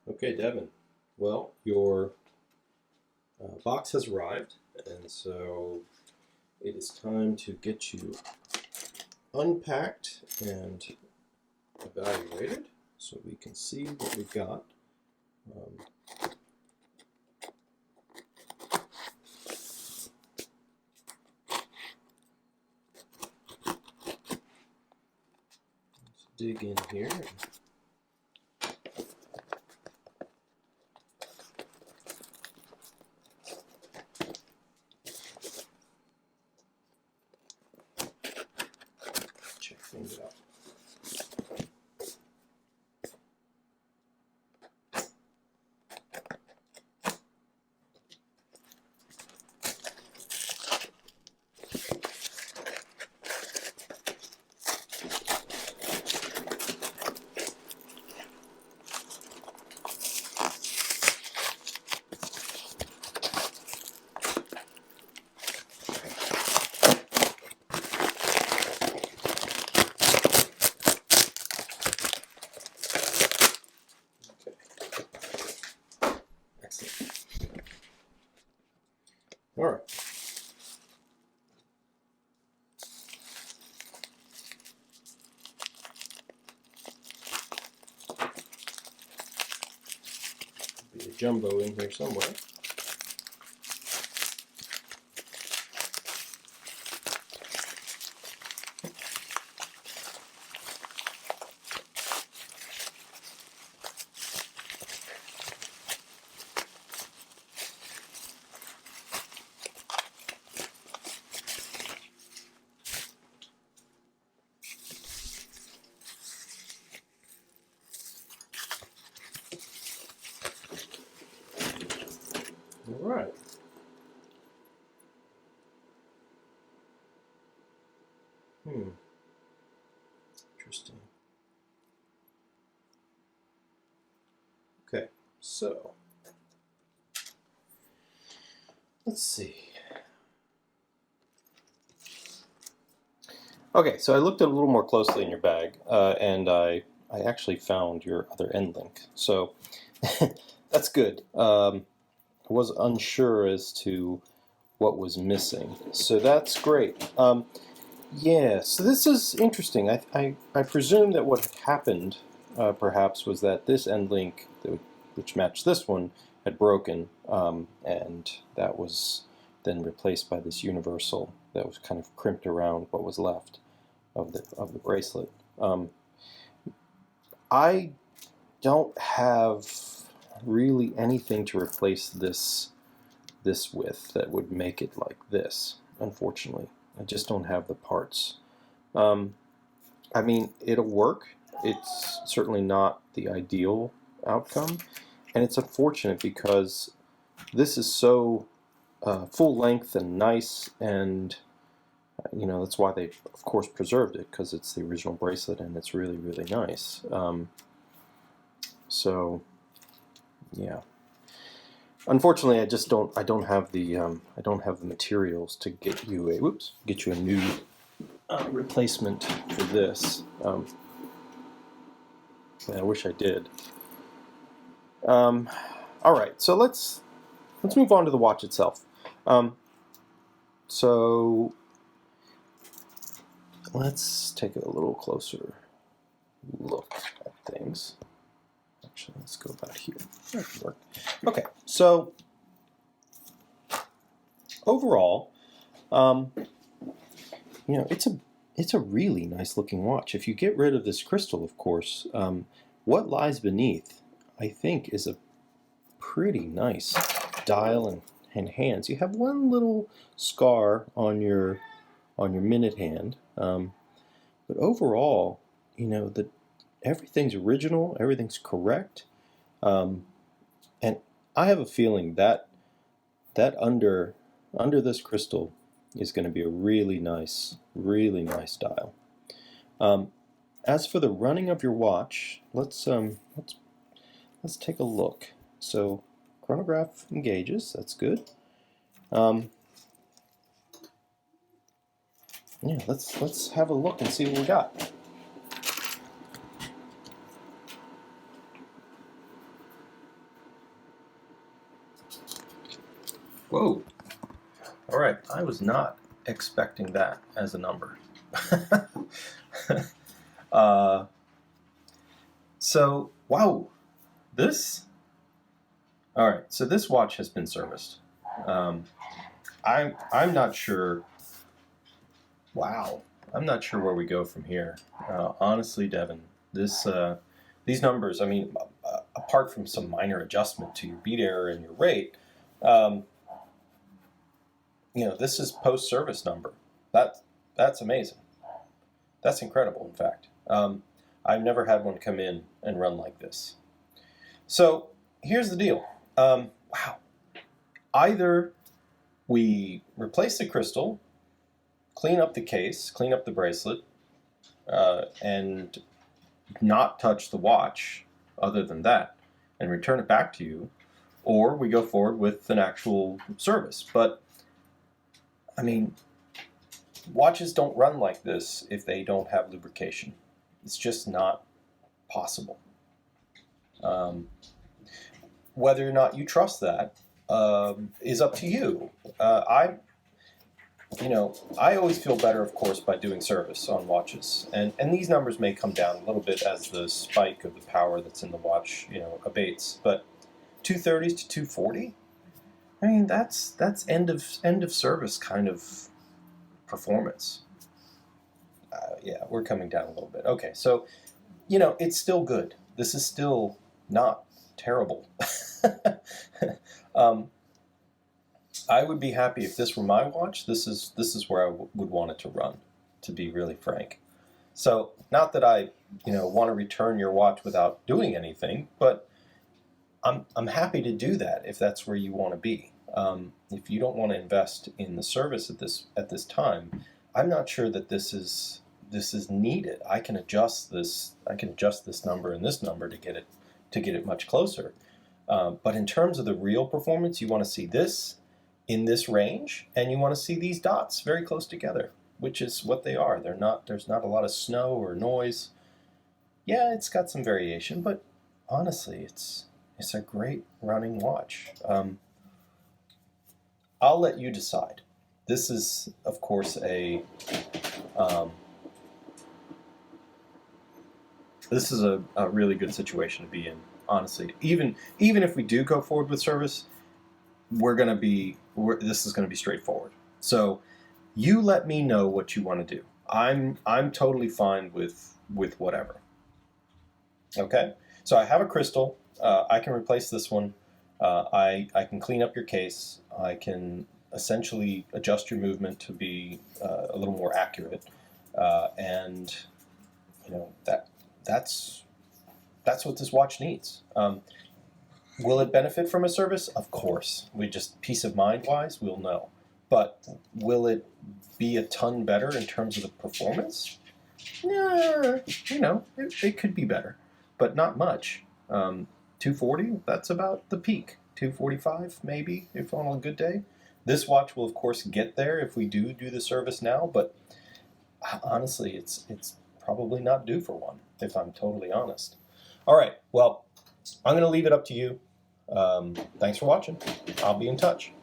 Okay, Devin. Well, your box has arrived, and so it is time to get you unpacked and evaluated so we can see what we've got. Let's dig in here. Check things out. Excellent. All right. Be a jumbo in here somewhere. All right. Interesting. Okay, so let's see. Okay, so I looked a little more closely in your bag, and I actually found your other end link. So that's good. I was unsure as to what was missing, so that's great. Yeah, so this is interesting. I presume that what happened, perhaps, was that this end link, which matched this one, had broken, and that was then replaced by this universal that was kind of crimped around what was left of the bracelet. I don't have really anything to replace this with that would make it like this, unfortunately. I just don't have the parts. I mean, it'll work. It's certainly not the ideal outcome, and it's unfortunate because this is so full length and nice, and that's why they, of course, preserved it, because it's the original bracelet and it's really, really nice. So, yeah. Unfortunately, I don't have the materials to get you a new replacement for this. I wish I did. All right, so let's move on to the watch itself. So let's take a little closer look at things. Actually, let's go about here. That could work. Okay, so overall, it's a really nice looking watch. If you get rid of this crystal, of course, what lies beneath, I think, is a pretty nice dial and hands. You have one little scar on your minute hand, but overall, everything's original, everything's correct, and I have a feeling that under this crystal is going to be a really nice dial. As for the running of your watch, let's take a look. So, chronograph engages. That's good. Yeah, let's have a look and see what we got. Whoa. All right, I was not expecting that as a number. So, wow, this. All right, so this watch has been serviced. I'm not sure. Wow, I'm not sure where we go from here. Honestly, Devin, these numbers. I mean, apart from some minor adjustment to your beat error and your rate, this is post-service number. That's amazing. That's incredible, in fact. I've never had one come in and run like this. So here's the deal. Wow. Either we replace the crystal, clean up the case, clean up the bracelet, and not touch the watch other than that, and return it back to you, or we go forward with an actual service. But, I mean, watches don't run like this if they don't have lubrication. It's just not possible. Whether or not you trust that is up to you. I always feel better, of course, by doing service on watches. And these numbers may come down a little bit as the spike of the power that's in the watch, abates. But 230s to 240? I mean, that's end of service kind of performance. Yeah, we're coming down a little bit. Okay, so, it's still good. This is still not terrible. I would be happy if this were my watch. This is where I would want it to run, to be really frank. So, not that I, want to return your watch without doing anything, but I'm happy to do that if that's where you want to be. If you don't want to invest in the service at this time, I'm not sure that this is needed. I can adjust this number and this number to get it much closer. But in terms of the real performance, you want to see this in this range, and you want to see these dots very close together, which is what they are. There's not a lot of snow or noise. Yeah, it's got some variation, but honestly, it's a great running watch. I'll let you decide. This is, of course, a really good situation to be in. Honestly, even if we do go forward with service, this is going to be straightforward. So, you let me know what you want to do. I'm totally fine with whatever. Okay, so I have a crystal. I can replace this one. I can clean up your case. I can essentially adjust your movement to be a little more accurate, and that's what this watch needs. Will it benefit from a service? Of course. Peace of mind wise, we'll know. But will it be a ton better in terms of the performance? Yeah, it could be better, but not much. 240, that's about the peak. 245 maybe, if on a good day. This watch will, of course, get there if we do the service now, but honestly, it's probably not due for one, if I'm totally honest. All right, well, I'm going to leave it up to you. Thanks for watching. I'll be in touch.